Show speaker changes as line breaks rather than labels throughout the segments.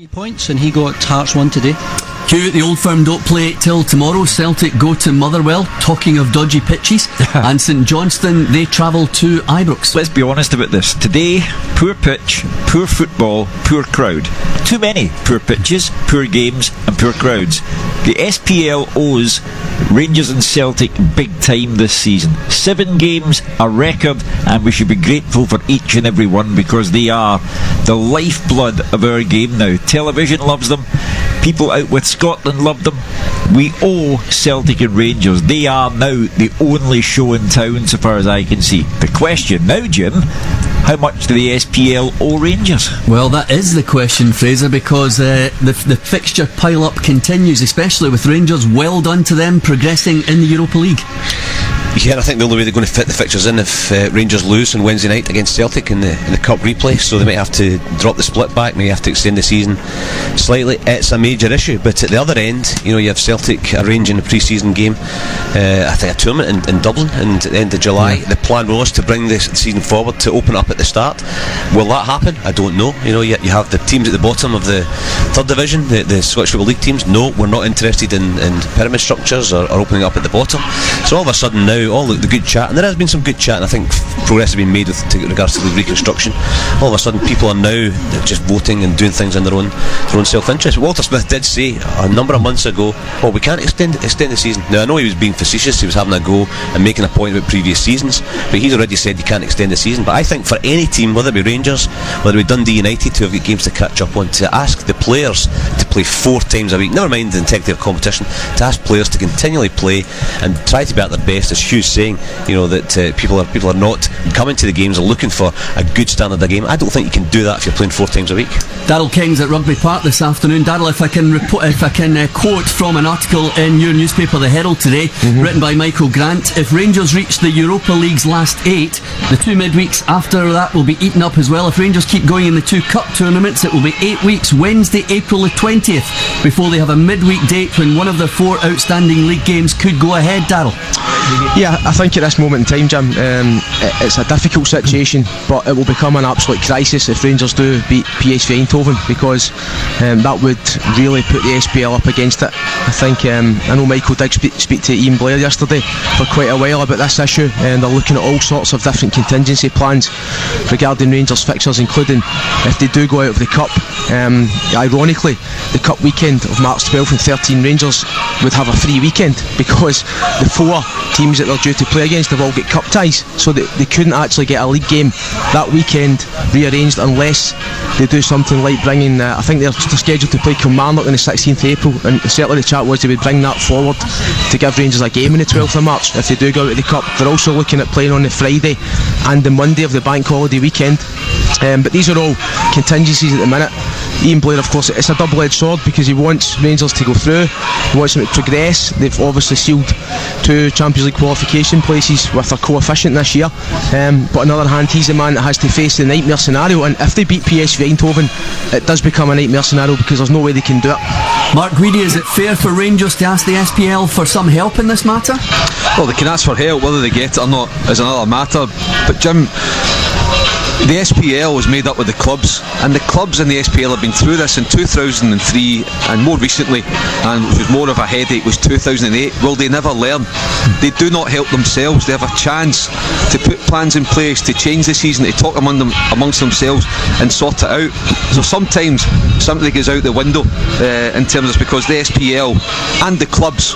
Points, and he got Hearts 1 today.
Hugh, the Old Firm don't play till tomorrow. Celtic go to Motherwell, talking of dodgy pitches, and St Johnstone, they travel to Ibrox.
Let's be honest about this. Today, poor pitch, poor football, poor crowd. Too many poor pitches, poor games and poor crowds. The SPL owes Rangers and Celtic big time this season. 7 games, a record, and we should be grateful for each and every one because they are the lifeblood of our game now. Television loves them. People out with Scotland love them. We owe Celtic and Rangers. They are now the only show in town so far as I can see. The question now, Jim, how much do the SPL owe Rangers?
Well, that is the question, Fraser, because the fixture pile-up continues, especially with Rangers. Well done to them progressing in the Europa League.
Yeah, I think the only way they're going to fit the fixtures in if Rangers lose on Wednesday night against Celtic in the Cup replay, so they might have to drop the split back, may have to extend the season slightly. It's a major issue, but at the other end, you know, you have Celtic arranging a pre-season game, I think a tournament in Dublin at the end of July. The plan was to bring the season forward, to open up at the start. Will that happen? I don't know. You know, you have the teams at the bottom of the third division, the Scottish Football League teams. No, we're not interested in pyramid structures or opening up at the bottom. So all of a sudden now, all the good chat, and there has been some good chat, and I think progress has been made with regards to the reconstruction. All of a sudden people are now just voting and doing things in their own self-interest. Walter Smith did say a number of months ago, well, we can't extend the season. Now I know he was being facetious, he was having a go and making a point about previous seasons, but he's already said you can't extend the season. But I think for any team, whether it be Rangers, whether it be Dundee United, who have got games to catch up on, to ask the players to play 4 times a week, never mind the integrity of competition, to ask players to continually play and try to be at their best, as Hugh's saying, you know, that people are not coming to the games, are looking for a good standard of game. I don't think you can do that if you're playing 4 times a week.
Daryl King's at Rugby Park this afternoon. Daryl, if I can quote from an article in your newspaper, The Herald, today, written by Michael Grant, if Rangers reach the Europa League's last 8, the 2 midweeks after that will be eaten up as well. If Rangers keep going in the 2 cup tournaments, it will be 8 weeks, Wednesday, April the 20th, before they have a midweek date when one of their 4 outstanding league games could go ahead. Daryl?
Yeah, I think at this moment in time, Jim, it's a difficult situation, but it will become an absolute crisis if Rangers do beat PSV Eindhoven, because that would really put the SPL up against it. I think I know Michael did speak to Ian Blair yesterday for quite a while about this issue, and they're looking at all sorts of different contingency plans regarding Rangers fixtures, including if they do go out of the Cup. Ironically, the Cup weekend of March 12th and 13, Rangers would have a free weekend because the 4 teams that they're due to play against have all got cup ties, so that they couldn't actually get a league game that weekend rearranged unless they do something like bringing I think they're scheduled to play Kilmarnock on the 16th of April, and certainly the chat was they would bring that forward to give Rangers a game on the 12th of March if they do go out of the Cup. They're also looking at playing on the Friday and the Monday of the bank holiday weekend, but these are all contingencies at the minute. Ian Blair, of course, it's a double-edged sword because he wants Rangers to go through, he wants them to progress. They've obviously sealed 2 Champions League qualification places with a coefficient this year, but on the other hand, he's the man that has to face the nightmare scenario, and if they beat PSV Eindhoven, it does become a nightmare scenario because there's no way they can do it.
Mark Guidi, is it fair for Rangers to ask the SPL for some help in this matter?
Well, they can ask for help, whether they get it or not is another matter, but Jim, the SPL was made up with the clubs, and the clubs in the SPL have been through this in 2003 and more recently, and which was more of a headache was 2008. Well, they never learn. They do not help themselves. They have a chance to put plans in place to change the season, to talk amongst themselves and sort it out. So sometimes something goes out the window in terms of because the SPL and the clubs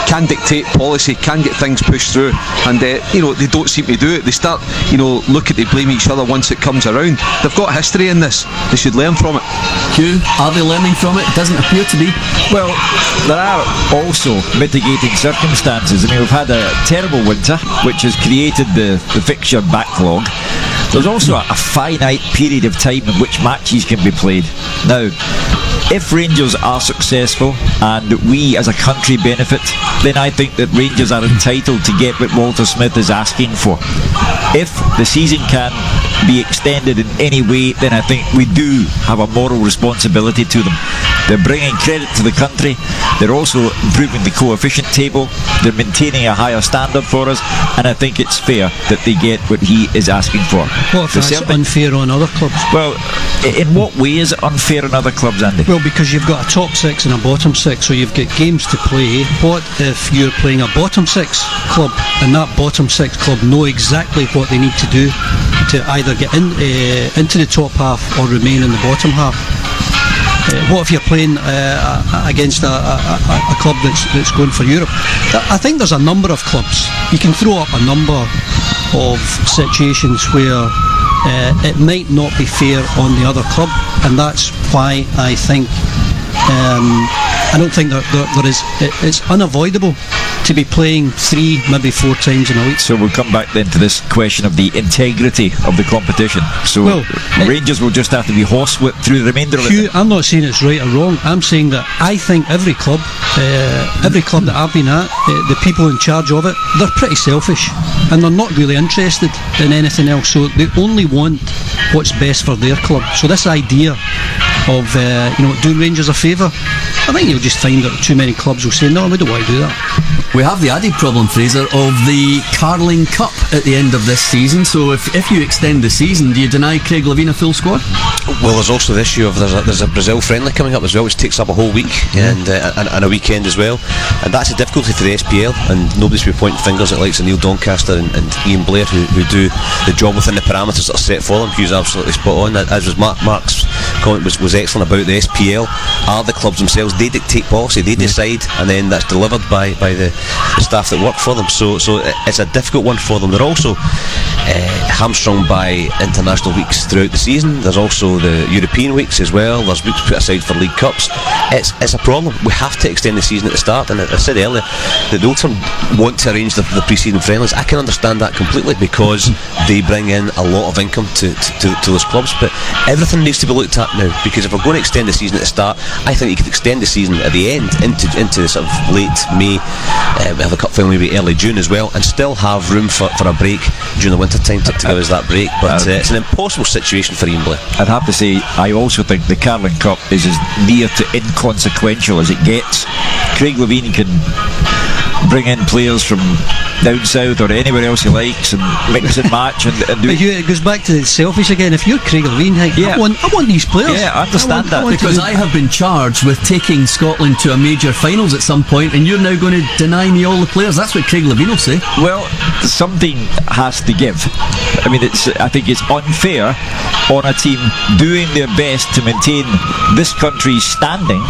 can dictate policy, can get things pushed through, and you know, they don't seem to do it. They start, you know, looking to blame each other once it comes around. They've got history in this. They should learn from it.
Hugh, are they learning from it? Doesn't appear to be.
Well, there are also mitigating circumstances. I mean, we've had a terrible winter, which has created the fixture backlog. There's also a finite period of time in which matches can be played. Now, if Rangers are successful and we as a country benefit, then I think that Rangers are entitled to get what Walter Smith is asking for. If the season can be extended in any way, then I think we do have a moral responsibility to them. They're bringing credit to the country. They're also improving the coefficient table. They're maintaining a higher standard for us, and I think it's fair that they get what he is asking for.
What if
The
that's
Celtic-
unfair on other clubs?
Well, in what way is it unfair on other clubs, Andy?
Well, because you've got a top six and a bottom six, so you've got games to play. What if you're playing a bottom six club and that bottom six club know exactly what they need to do to either get into the top half or remain in the bottom half? What if you're playing against a club that's going for Europe? I think there's a number of clubs. You can throw up a number of situations where it might not be fair on the other club, and that's why I think I don't think that there is. It's unavoidable to be playing 3, maybe 4 times in a week.
So we'll come back then to this question of the integrity of the competition. So
Well,
Rangers will just have to be horsewhipped through the remainder of
Hugh,
it.
I'm not saying it's right or wrong. I'm saying that I think every club that I've been at, the people in charge of it, they're pretty selfish and they're not really interested in anything else. So they only want what's best for their club. So this idea of doing Rangers a favour, I think you'll just find that too many clubs will say, no, we don't want to do that.
We have the added problem, Fraser, of the Carling Cup at the end of this season. So if you extend the season, do you deny Craig Levein a full squad?
Well, there's also the issue of there's a Brazil friendly coming up as well, which takes up a whole week and a weekend as well, and that's a difficulty for the SPL. And nobody's be pointing fingers at likes of Neil Doncaster and Ian Blair who do the job within the parameters that are set for them. Hugh's absolutely spot on. As was Mark's comment was excellent about the SPL. Are the clubs themselves? They dictate policy, they decide, and then that's delivered by the staff that work for them. So it's a difficult one for them. They're also hamstrung by international weeks throughout the season. There's also the European weeks as well. There's weeks put aside for League Cups. It's a problem. We have to extend the season at the start, and I said earlier that the Old Firm want to arrange the pre-season friendlies. I can understand that completely because they bring in a lot of income to those clubs, but everything needs to be looked at now, because if we're going to extend the season at the start, I think you could extend the season at the end into sort of late May. We have a cup final maybe early June as well, and still have room for a break during the winter time to give us that break. But it's an impossible situation for Ian Blair.
I'd have to say, I also think the Carling Cup is as near to inconsequential as it gets. Craig Levein can bring in players from down south or anywhere else he likes and mix and match and do
But Hugh, it goes back to the selfish again. If you're Craig Levein,
Yeah.
I want these players.
Yeah, I understand that.
Because I have been charged with taking Scotland to a major finals at some point, and you're now going to deny me all the players. That's what Craig Levein will say.
Well, something has to give. I mean, I think it's unfair on a team doing their best to maintain this country's standing,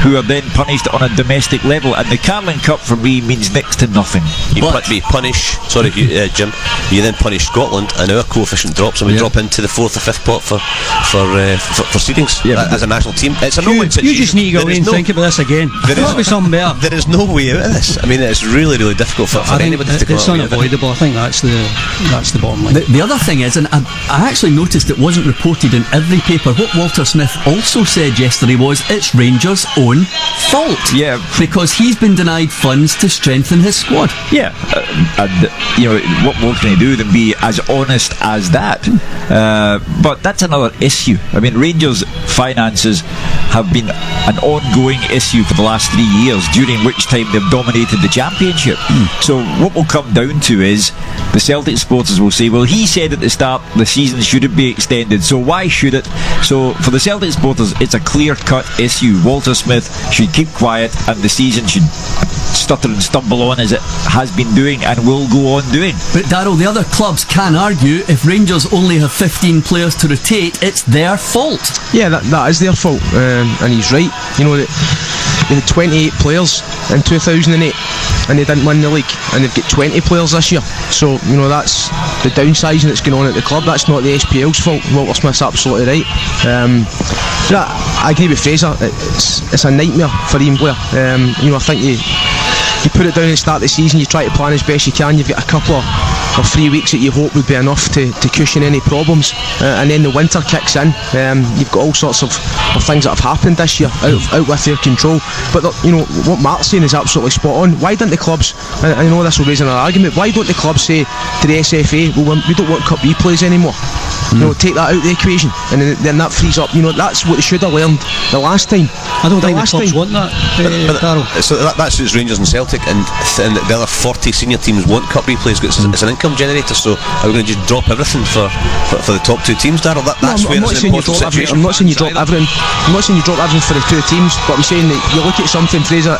who are then punished on a domestic level. And the Carling Cup for me means next to nothing.
We punish, Jim, you then punish Scotland, and our coefficient drops, and we drop into the 4th or 5th pot for seedings as a national team. It's a no-win situation.
You just need to go away and think about this again. There's got to be something better.
There is no way out of this. I mean, it's really, really difficult for
I think
anybody to come
it's
out with it.
unavoidable. I think that's the bottom line.
The other thing is, and I actually noticed it wasn't reported in every paper, what Walter Smith also said yesterday was it's Rangers' own fault.
Yeah.
Because he's been denied funds to strengthen his squad.
Yeah, and what more can he do than be as honest as that? But that's another issue. I mean, Rangers' finances have been an ongoing issue for the last 3 years, during which time they've dominated the championship. So what will come down to is the Celtic supporters will say, well, he said at the start the season shouldn't be extended, so why should it? So for the Celtic supporters, it's a clear-cut issue. Walter Smith should keep quiet, and the season should stutter and stumble on as it has been doing and will go on doing.
But Darryl, the other clubs can argue if Rangers only have 15 players to rotate, it's their fault.
Yeah, that is their fault, and he's right. You know, they had 28 players in 2008 and they didn't win the league, and they've got 20 players this year. So, you know, that's the downsizing that's going on at the club. That's not the SPL's fault. Walter Smith's absolutely right. I agree with Fraser. It's a nightmare for Ian Blair. You know, I think you put it down at the start of the season, you try to plan as best you can. You've got a couple of or 3 weeks that you hope would be enough to cushion any problems, and then the winter kicks in. You've got all sorts of things that have happened this year out with your control. But what Mark's saying is absolutely spot on. Why don't the clubs, I know this will raise another argument, why don't the clubs say to the SFA, well, we don't want cup replays anymore? Take that out of the equation, and then that frees up. That's what they should have learned the last time.
I don't think the clubs want that, Darryl.
So that suits Rangers and Celtic, and the other 40 senior teams want cup replays because it's an income generator. So are we going to just drop everything for the top two teams, Darryl? That's where it's an important situation.
I'm not saying you drop everything. I'm not saying you drop everything for the two teams, but I'm saying that you look at something, Fraser.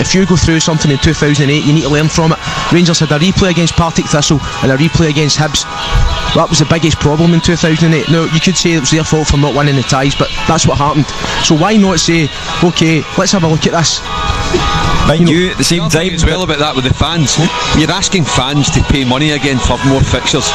If you go through something in 2008, you need to learn from it. Rangers had a replay against Partick Thistle and a replay against Hibs. That was the biggest problem in 2008. Now, you could say it was their fault for not winning the ties, but that's what happened. So why not say, okay, let's have a look at this?
Mind you, at the same time
as well about that with the fans, you're asking fans to pay money again for more fixtures.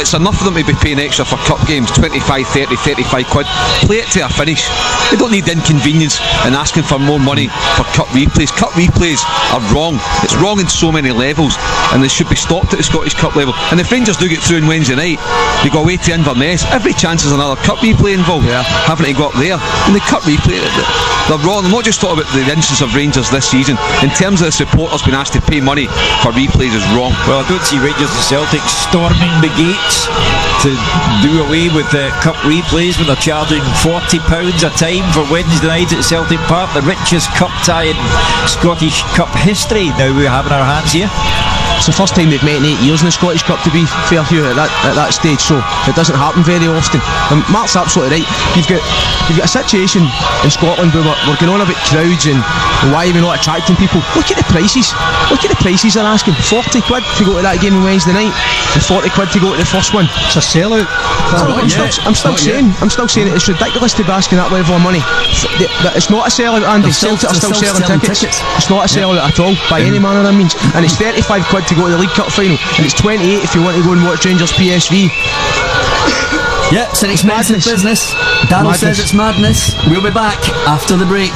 It's enough for them to be paying extra for cup games, 25, 30, 35 quid. Play it to a finish. They don't need inconvenience and asking for more money for cup replays. Cup replays are wrong. It's wrong in so many levels, and they should be stopped at the Scottish Cup level. And if Rangers do get through on Wednesday night, they go away to Inverness, every chance there's another cup replay involved. Having to go up there, and the cup replay, they're wrong. I'm not just talking about the instance of Rangers this season. In terms of the supporters being asked to pay money for replays is wrong.
Well, I don't see Rangers and Celtic storming the gates to do away with the cup replays when they're charging £40 a time for Wednesday night at Celtic Park, the richest cup tie in Scottish Cup history. Now we have in our hands here.
It's the first time they've met in 8 years in the Scottish Cup, to be fair, Hugh, at that stage, so it doesn't happen very often. And Mark's absolutely right. You've got a situation in Scotland where we're going on about crowds and why are we not attracting people. Look at the prices. Look at the prices they're asking. 40 quid to go to that game on Wednesday night, and 40 quid to go to the first one.
It's a sellout.
I'm still saying it's ridiculous to be asking that level of money. It's not a sellout, Andy. Celtic are still selling tickets. It's not a sellout at all by any manner of means. And it's 35 quid to go to the League Cup final, and it's 28 if you want to go and watch Rangers PSV.
Yep, it's an expensive business. Darryl says it's madness. We'll be back after the break.